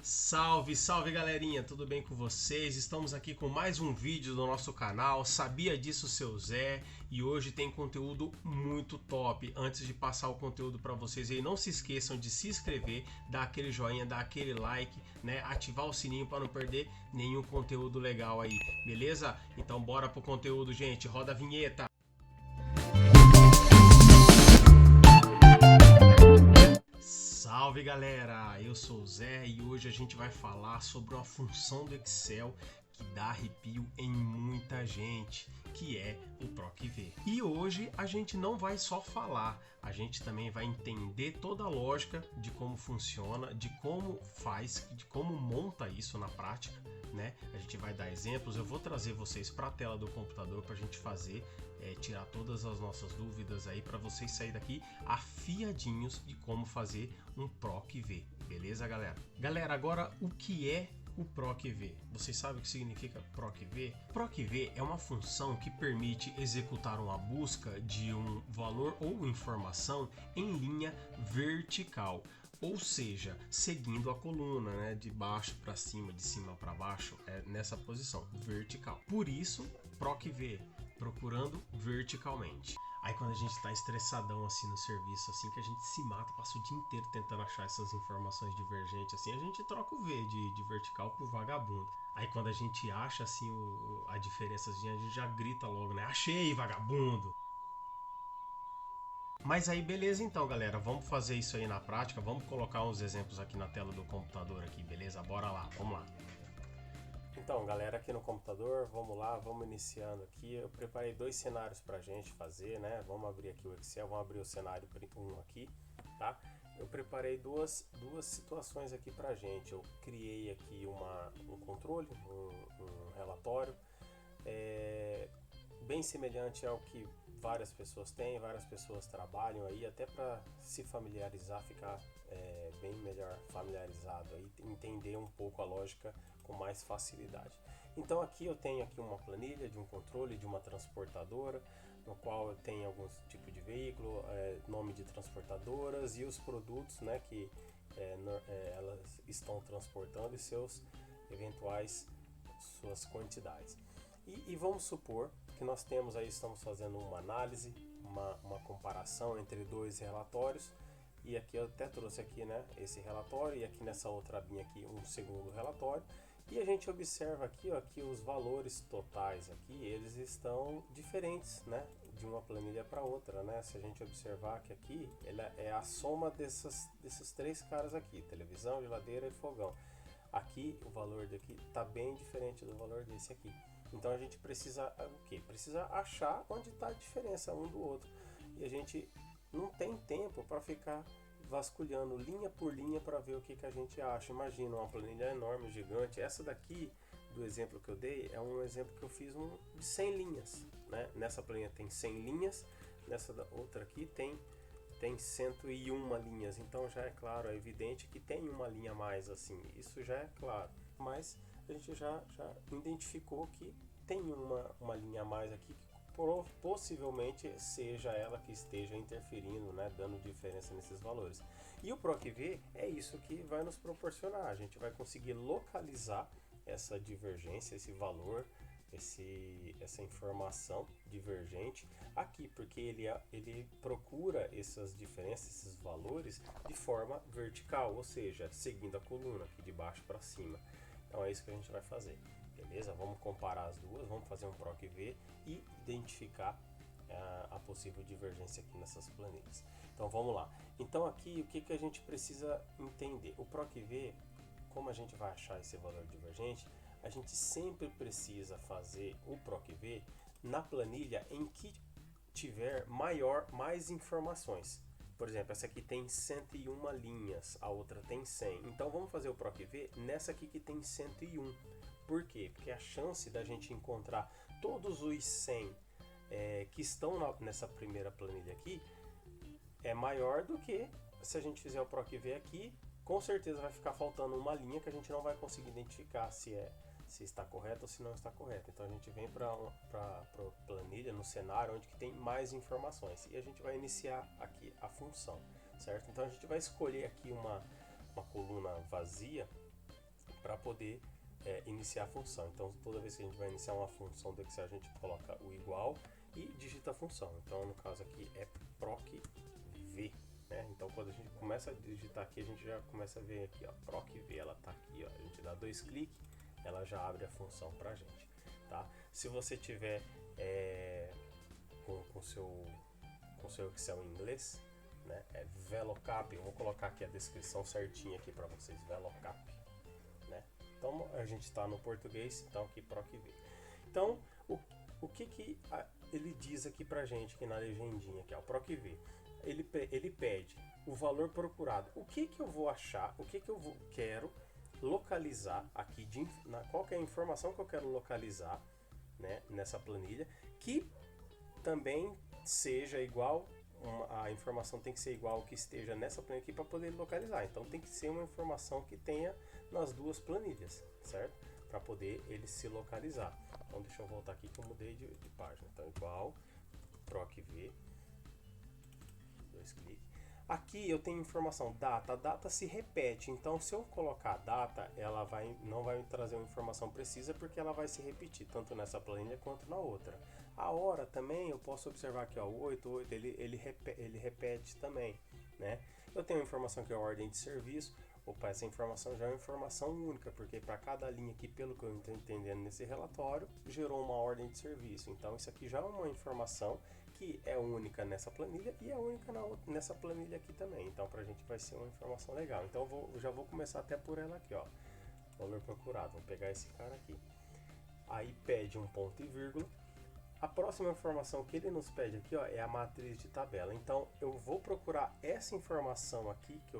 Salve, salve galerinha, tudo bem com vocês? Estamos aqui com mais um vídeo do nosso canal, Sabia Disso Seu Zé? E hoje tem conteúdo muito top. Antes de passar o conteúdo para vocês aí, não se esqueçam de se inscrever, dar aquele joinha, dar aquele like, né? Ativar o sininho para não perder nenhum conteúdo legal aí, beleza? Então bora pro conteúdo, gente, roda a vinheta! Salve galera, eu sou o Zé e hoje a gente vai falar sobre uma função do Excel que dá arrepio em muita gente, que é o PROC-V. E hoje a gente não vai só falar, a gente também vai entender toda a lógica de como funciona, de como faz, de como monta isso na prática, né? A gente vai dar exemplos, eu vou trazer vocês para a tela do computador para a gente fazer, tirar todas as nossas dúvidas aí para vocês saírem daqui afiadinhos de como fazer um PROC-V, beleza galera? Galera, agora o que é o PROC-V? Vocês sabem o que significa PROC-V? PROC-V é uma função que permite executar uma busca de um valor ou informação em linha vertical, ou seja, seguindo a coluna, né, de baixo para cima, de cima para baixo, nessa posição vertical. Por isso, PROC-V, procurando verticalmente. Aí quando a gente tá estressadão assim no serviço, assim, que a gente se mata, passa o dia inteiro tentando achar essas informações divergentes, assim, a gente troca o V de vertical por vagabundo. Aí quando a gente acha assim a diferença, a gente já grita logo, né? Achei, vagabundo! Mas aí beleza então, galera, vamos fazer isso aí na prática, vamos colocar uns exemplos aqui na tela do computador aqui, beleza? Bora lá, vamos lá. Então, galera, aqui no computador, vamos lá, vamos iniciando aqui. Eu preparei dois cenários pra gente fazer, né? Vamos abrir aqui o Excel, vamos abrir o cenário 1 aqui, tá? Eu preparei duas situações aqui pra gente. Eu criei aqui um controle, um relatório, bem semelhante ao que várias pessoas têm, várias pessoas trabalham aí, até para se familiarizar, ficar bem melhor familiarizado aí, entender um pouco a lógica com mais facilidade. Então aqui eu tenho aqui uma planilha de um controle de uma transportadora, no qual eu tenho alguns tipos de veículo, nome de transportadoras e os produtos, né, que elas estão transportando e seus eventuais suas quantidades. E vamos supor que nós temos aí, estamos fazendo uma análise, uma comparação entre dois relatórios, e aqui eu até trouxe aqui, né, esse relatório, e aqui nessa outra abinha aqui um segundo relatório, e a gente observa aqui, ó, que os valores totais aqui, eles estão diferentes, né, de uma planilha para outra, né? Se a gente observar que aqui ela é a soma desses três caras aqui, televisão, geladeira e fogão. Aqui o valor daqui está bem diferente do valor desse aqui. Então a gente precisa o quê? Precisa achar onde está a diferença um do outro. E a gente não tem tempo para ficar vasculhando linha por linha para ver o que a gente acha. Imagina uma planilha enorme, gigante. Essa daqui, do exemplo que eu dei, é um exemplo que eu fiz de 100 linhas. Né? Nessa planilha tem 100 linhas, nessa outra aqui tem 101 linhas. Então já é claro, é evidente que tem uma linha a mais assim. Isso já é claro. Mas a gente já identificou que tem uma linha a mais aqui que possivelmente seja ela que esteja interferindo, né, dando diferença nesses valores. E o PROC-V é isso que vai nos proporcionar. A gente vai conseguir localizar essa divergência, esse valor, essa informação divergente aqui, porque ele procura essas diferenças, esses valores de forma vertical, ou seja, seguindo a coluna aqui de baixo para cima. Então é isso que a gente vai fazer, beleza? Vamos comparar as duas, vamos fazer um PROC-V e identificar a possível divergência aqui nessas planilhas. Então vamos lá. Então aqui o que a gente precisa entender? O PROC-V, como a gente vai achar esse valor divergente, a gente sempre precisa fazer o PROC-V na planilha em que tiver mais informações. Por exemplo, essa aqui tem 101 linhas, a outra tem 100. Então vamos fazer o PROC-V nessa aqui que tem 101. Por quê? Porque a chance da gente encontrar todos os 100 que estão nessa primeira planilha aqui é maior do que se a gente fizer o PROC-V aqui. Com certeza vai ficar faltando uma linha que a gente não vai conseguir identificar se está correto ou se não está correto. Então a gente vem para a planilha no cenário onde que tem mais informações e a gente vai iniciar aqui a função, certo? Então a gente vai escolher aqui uma coluna vazia para poder iniciar a função. Então toda vez que a gente vai iniciar uma função do Excel, a gente coloca o igual e digita a função. Então no caso aqui é procv, né? Então quando a gente começa a digitar aqui, a gente já começa a ver aqui, ó, procv, ela tá aqui, ó. A gente dá 2 cliques, ela já abre a função pra gente, tá? Se você tiver com seu Excel em inglês, né? É VLOOKUP. Eu vou colocar aqui a descrição certinha aqui para vocês, VLOOKUP, né? Então a gente está no português, então aqui procv. Então o que ele diz aqui pra gente aqui na legendinha aqui, ó, procv. Ele pede o valor procurado. O que eu vou achar? O que eu quero localizar aqui qual que é a informação que eu quero localizar, né, nessa planilha, que também seja igual, a informação tem que ser igual ao que esteja nessa planilha aqui para poder localizar. Então tem que ser uma informação que tenha nas duas planilhas, certo? Para poder ele se localizar. Então deixa eu voltar aqui que eu mudei de página. Então igual procv, 2 cliques. Aqui eu tenho informação data, a data se repete, então se eu colocar data, ela não vai me trazer uma informação precisa porque ela vai se repetir, tanto nessa planilha quanto na outra. A hora também, eu posso observar aqui, ó, o 88, ele repete também, né? Eu tenho informação que é a ordem de serviço. Opa, essa informação já é uma informação única, porque para cada linha aqui, pelo que eu estou entendendo nesse relatório, gerou uma ordem de serviço. Então isso aqui já é uma informação que é única nessa planilha e é única nessa planilha aqui também. Então para a gente vai ser uma informação legal. Então já vou começar até por ela aqui, ó. Valor procurado. Vou pegar esse cara aqui. Aí pede um ponto e vírgula. A próxima informação que ele nos pede aqui, ó, é a matriz de tabela. Então eu vou procurar essa informação aqui que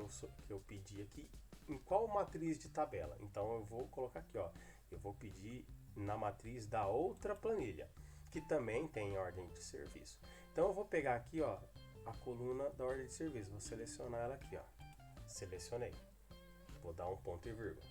eu pedi aqui em qual matriz de tabela. Então eu vou colocar aqui, ó, eu vou pedir na matriz da outra planilha, que também tem ordem de serviço. Então eu vou pegar aqui, ó, a coluna da ordem de serviço, vou selecionar ela aqui, ó. Selecionei. Vou dar um ponto e vírgula.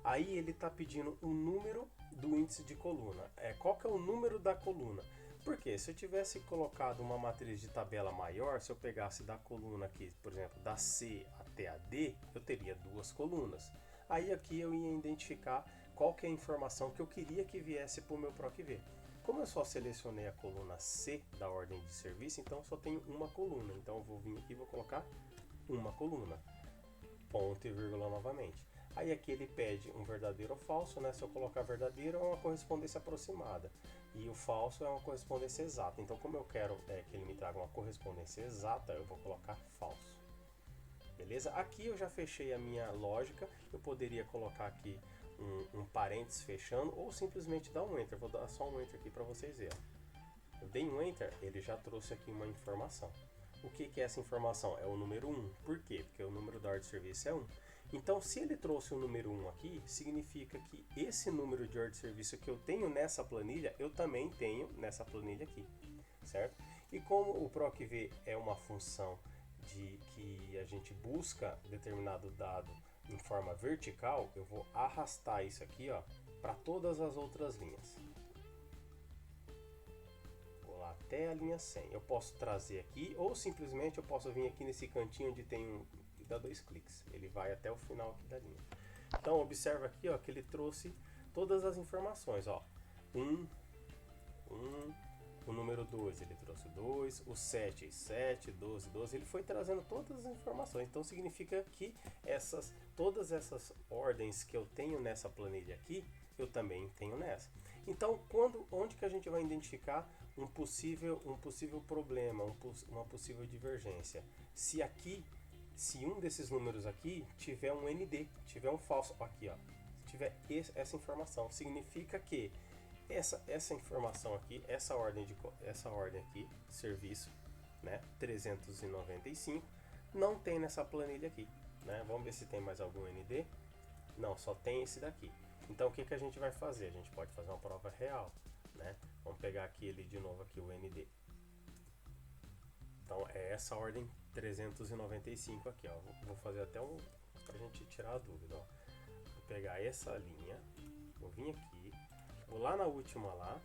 Aí ele está pedindo o número do índice de coluna. Qual que é o número da coluna? Porque se eu tivesse colocado uma matriz de tabela maior, se eu pegasse da coluna aqui, por exemplo, da C até a D, eu teria 2 colunas. Aí aqui eu ia identificar qual que é a informação que eu queria que viesse para o meu procv. Como eu só selecionei a coluna C da ordem de serviço, então eu só tenho uma coluna. Então eu vou vir aqui e vou colocar uma coluna. Ponto e vírgula novamente. Aí aqui ele pede um verdadeiro ou falso, né? Se eu colocar verdadeiro é uma correspondência aproximada e o falso é uma correspondência exata. Então como eu quero que ele me traga uma correspondência exata, eu vou colocar falso. Beleza? Aqui eu já fechei a minha lógica. Eu poderia colocar aqui um parênteses fechando ou simplesmente dar um enter. Vou dar só um enter aqui para vocês verem. Eu dei um enter, ele já trouxe aqui uma informação. O que é essa informação? É o número 1. Por quê? Porque o número da ordem de serviço é 1. Então, se ele trouxe o número 1 aqui, significa que esse número de ordem de serviço que eu tenho nessa planilha, eu também tenho nessa planilha aqui, certo? E como o procv é uma função que a gente busca determinado dado em forma vertical, eu vou arrastar isso aqui, ó, para todas as outras linhas. Vou lá até a linha 100. Eu posso trazer aqui, ou simplesmente eu posso vir aqui nesse cantinho onde tem dá 2 cliques, ele vai até o final aqui da linha. Então observa aqui, ó, que ele trouxe todas as informações, ó. O número 2, ele trouxe 2, o 7, 7, 12, 12, ele foi trazendo todas as informações. Então significa que todas essas ordens que eu tenho nessa planilha aqui, eu também tenho nessa. Então, onde que a gente vai identificar um possível problema, uma possível divergência? Se um desses números aqui tiver um ND, tiver um falso aqui, ó, se tiver essa informação, significa que essa informação aqui, essa ordem aqui, serviço, né, 395, não tem nessa planilha aqui, né? Vamos ver se tem mais algum ND. Não, só tem esse daqui. Então o que a gente vai fazer? A gente pode fazer uma prova real, né? Vamos pegar aqui ele de novo aqui, o ND. Então é essa ordem 395 aqui, ó. Vou fazer até pra gente tirar a dúvida, ó. Vou pegar essa linha, vou vir aqui, vou lá na última lá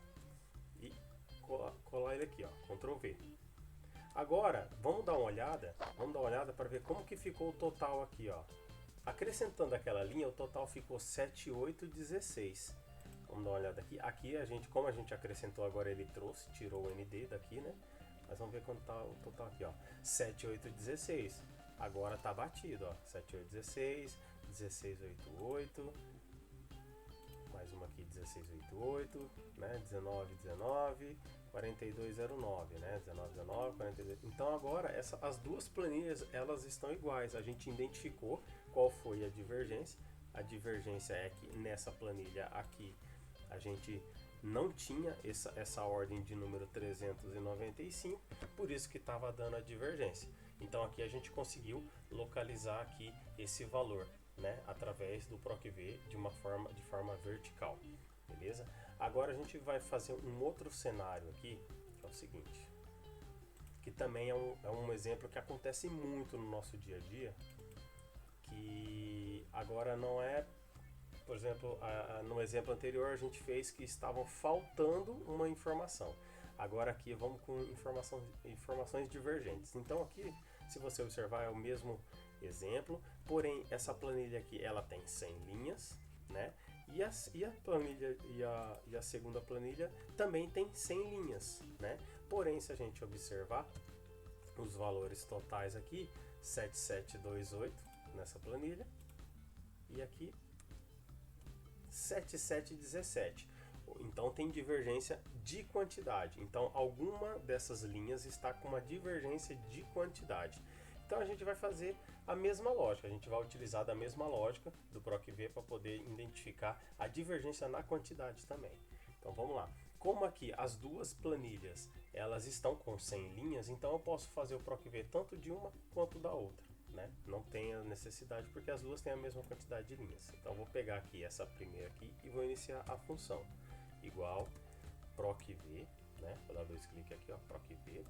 e colar ele aqui, ó. Ctrl V. Agora, vamos dar uma olhada para ver como que ficou o total aqui, ó. Acrescentando aquela linha, o total ficou 7816. Vamos dar uma olhada aqui. Aqui a gente, como a gente acrescentou agora, ele trouxe, tirou o ND daqui, né? Mas vamos ver quanto tá o total aqui, ó. 7816. Agora tá batido, ó. 7816, 1688. Mais uma aqui, 1688, né? 1919, 4209, né? 1919, 42. Então agora as duas planilhas elas estão iguais. A gente identificou qual foi a divergência. A divergência é que nessa planilha aqui a gente não tinha essa ordem de número 395, por isso que estava dando a divergência. Então aqui a gente conseguiu localizar aqui esse valor, né, através do PROC-V de forma vertical, beleza? Agora a gente vai fazer um outro cenário aqui, que é o seguinte, que também é um exemplo que acontece muito no nosso dia a dia, que agora não é, por exemplo, no exemplo anterior a gente fez que estavam faltando uma informação. Agora aqui vamos com informações divergentes. Então aqui, se você observar, é o mesmo exemplo, porém essa planilha aqui ela tem 100 linhas, né? E a planilha e a segunda planilha também tem 100 linhas, né? Porém, se a gente observar os valores totais aqui, 7728 nessa planilha e aqui 7717. Então tem divergência de quantidade. Então alguma dessas linhas está com uma divergência de quantidade. Então a gente vai fazer a mesma lógica, a gente vai utilizar da mesma lógica do PROC-V para poder identificar a divergência na quantidade também. Então vamos lá. Como aqui as duas planilhas elas estão com 100 linhas, então eu posso fazer o PROC-V tanto de uma quanto da outra, né? Não tem a necessidade porque as duas têm a mesma quantidade de linhas. Então eu vou pegar aqui essa primeira aqui e vou iniciar a função igual PROC-V, né? Vou dar 2 cliques aqui, ó, PROC-V.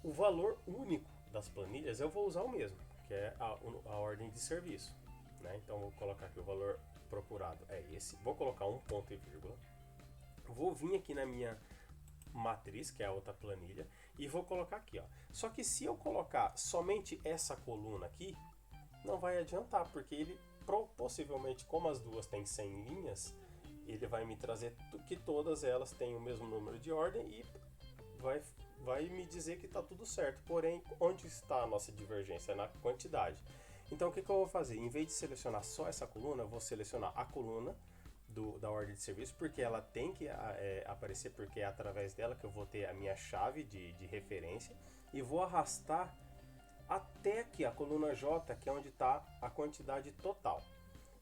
O valor único das planilhas eu vou usar o mesmo, que é a ordem de serviço, né? Então vou colocar aqui o valor procurado é esse, vou colocar um ponto e vírgula, vou vir aqui na minha matriz, que é a outra planilha, e vou colocar aqui, ó. Só que se eu colocar somente essa coluna aqui, não vai adiantar, porque ele possivelmente, como as duas têm 100 linhas, ele vai me trazer que todas elas têm o mesmo número de ordem e vai me dizer que está tudo certo. Porém, onde está a nossa divergência? Na quantidade. Então, o que eu vou fazer? Em vez de selecionar só essa coluna, eu vou selecionar a coluna da ordem de serviço, porque ela tem que aparecer, porque é através dela que eu vou ter a minha chave de referência, e vou arrastar até aqui, a coluna J, que é onde está a quantidade total.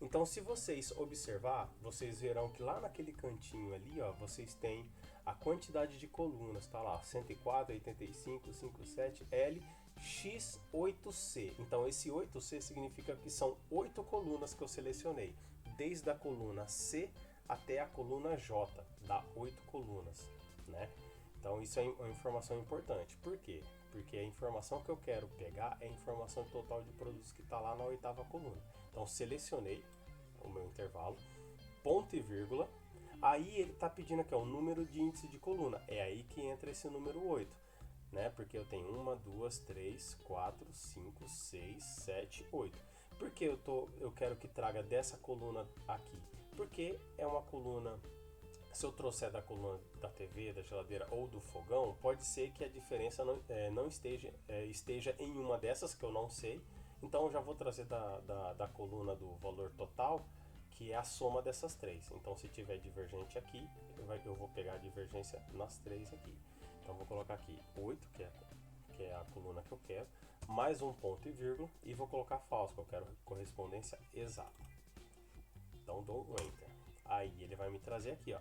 Então, se vocês observar, vocês verão que lá naquele cantinho ali, ó, vocês têm a quantidade de colunas, tá lá, 104, 85, 57, L, X, 8C. Então, esse 8C significa que são 8 colunas que eu selecionei, desde a coluna C até a coluna J, dá 8 colunas, né? Então, isso é uma informação importante. Por quê? Porque a informação que eu quero pegar é a informação total de produtos que está lá na 8ª coluna. Então, selecionei o meu intervalo, ponto e vírgula, aí ele está pedindo aqui o número de índice de coluna, é aí que entra esse número 8, né? Porque eu tenho 1, 2, 3, 4, 5, 6, 7, 8. Por que eu quero que traga dessa coluna aqui? Porque é uma coluna, se eu trouxer da coluna da TV, da geladeira ou do fogão, pode ser que a diferença não esteja em uma dessas que eu não sei. Então eu já vou trazer da coluna do valor total, que é a soma dessas três. Então se tiver divergente aqui, eu vou pegar a divergência nas três aqui. Então vou colocar aqui 8, que é a coluna que eu quero, mais um ponto e vírgula, e vou colocar falso, que eu quero correspondência exata. Então dou um Enter. Aí ele vai me trazer aqui, ó.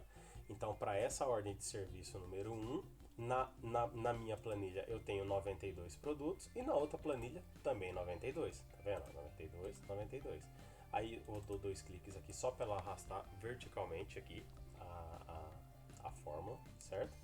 Então para essa ordem de serviço número 1, na minha planilha eu tenho 92 produtos e na outra planilha também 92, tá vendo? 92, 92. Aí eu dou 2 cliques aqui só para ela arrastar verticalmente aqui a fórmula, certo?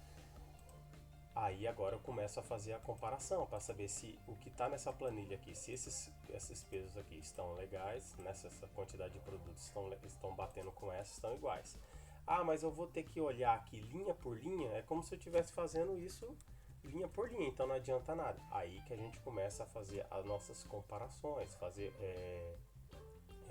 Aí agora eu começo a fazer a comparação para saber se o que está nessa planilha aqui, se esses pesos aqui estão legais, essa quantidade de produtos estão batendo com essas, estão iguais. Ah, mas eu vou ter que olhar aqui linha por linha, é como se eu estivesse fazendo isso linha por linha, então não adianta nada. Aí que a gente começa a fazer as nossas comparações, fazer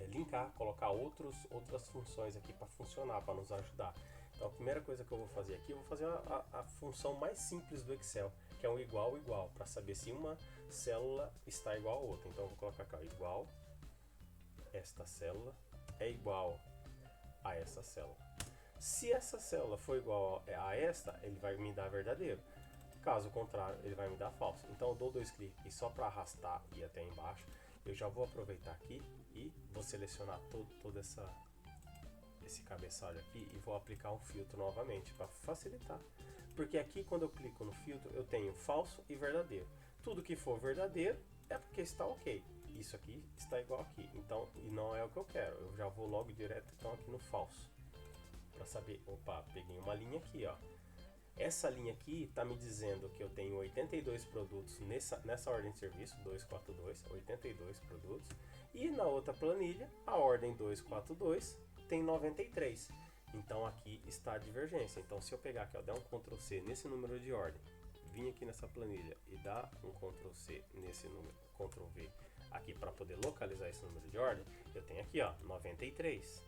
linkar, colocar outras funções aqui para funcionar, para nos ajudar. Então a primeira coisa que eu vou fazer aqui, eu vou fazer a função mais simples do Excel, que é um igual, para saber se uma célula está igual a outra. Então eu vou colocar aqui, ó, igual, esta célula é igual a essa célula. Se essa célula for igual a esta, ele vai me dar verdadeiro. Caso contrário, ele vai me dar falso. Então eu dou 2 cliques aqui só para arrastar e ir até embaixo. Eu já vou aproveitar aqui e vou selecionar todo esse cabeçalho aqui e vou aplicar um filtro novamente para facilitar. Porque aqui quando eu clico no filtro eu tenho falso e verdadeiro. Tudo que for verdadeiro é porque está ok. Isso aqui está igual aqui. Então, e não é o que eu quero. Eu já vou logo direto então aqui no falso. Para saber, opa, peguei uma linha aqui, ó. Essa linha aqui está me dizendo que eu tenho 82 produtos nessa ordem de serviço, 242, 82 produtos. E na outra planilha, a ordem 242 tem 93. Então aqui está a divergência. Então se eu pegar aqui, ó, der um Ctrl C nesse número de ordem, vir aqui nessa planilha e dar um Ctrl C nesse número, Ctrl V aqui para poder localizar esse número de ordem, eu tenho aqui, ó, 93,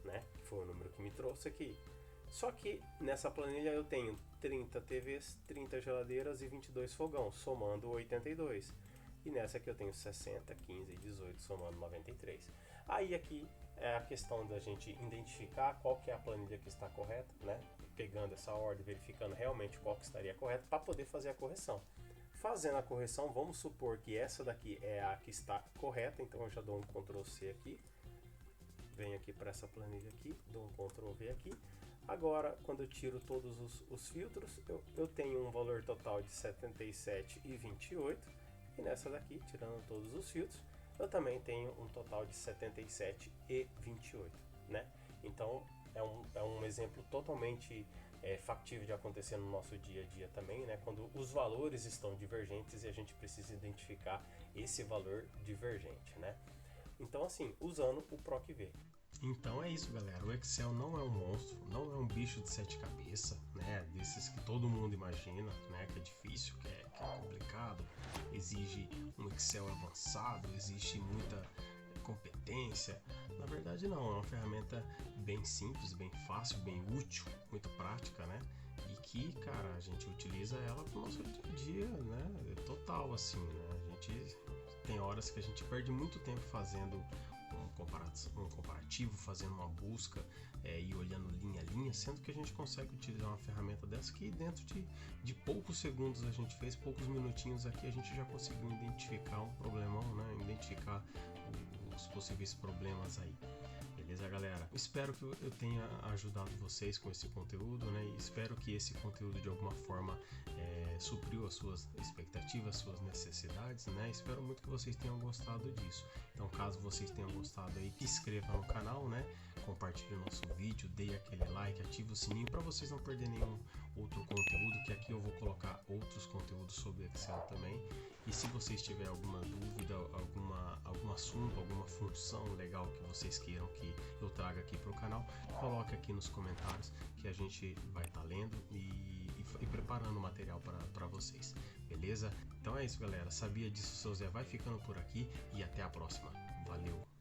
né? Que foi o número que me trouxe aqui. Só que nessa planilha eu tenho 30 TVs, 30 geladeiras e 22 fogão, somando 82. E nessa aqui eu tenho 60, 15 e 18, somando 93. Aí aqui é a questão da gente identificar qual que é a planilha que está correta, né? Pegando essa ordem, verificando realmente qual que estaria correta para poder fazer a correção. Fazendo a correção, vamos supor que essa daqui é a que está correta, então eu já dou um Ctrl C aqui. Venho aqui para essa planilha aqui, dou um Ctrl V aqui. Agora, quando eu tiro todos os filtros, eu tenho um valor total de 77,28. E nessa daqui, tirando todos os filtros, eu também tenho um total de 77,28, né? Então, é um exemplo totalmente factível de acontecer no nosso dia a dia também, né? Quando os valores estão divergentes e a gente precisa identificar esse valor divergente, né? Então, assim, usando o PROC-V. Então é isso, galera. O Excel não é um monstro, não é um bicho de 7 cabeças, né? Desses que todo mundo imagina, né? Que é difícil, que é complicado, exige um Excel avançado, exige muita competência. Na verdade, não. É uma ferramenta bem simples, bem fácil, bem útil, muito prática, né? E que, cara, a gente utiliza ela pro nosso dia a dia, né? Total, assim, né? A gente tem horas que a gente perde muito tempo fazendo um comparativo, fazendo uma busca e olhando linha a linha, sendo que a gente consegue utilizar uma ferramenta dessa que dentro de poucos segundos a gente fez, poucos minutinhos aqui a gente já conseguiu identificar um problemão, né? Identificar os possíveis problemas aí. Beleza, galera? Espero que eu tenha ajudado vocês com esse conteúdo, né? E espero que esse conteúdo de alguma forma supriu as suas expectativas, suas necessidades, né? Espero muito que vocês tenham gostado disso. Então, caso vocês tenham gostado aí, se inscreva no canal, né? Compartilhe o nosso vídeo, dê aquele like, ative o sininho para vocês não perderem nenhum outro conteúdo, que aqui eu vou colocar outros conteúdos sobre Excel também. E se vocês tiverem alguma dúvida, algum assunto, alguma função legal que vocês queiram que eu traga aqui para o canal, coloque aqui nos comentários que a gente vai estar lendo e preparando o material para vocês, beleza? Então é isso, galera. Sabia disso, seu Zé vai ficando por aqui e até a próxima. Valeu!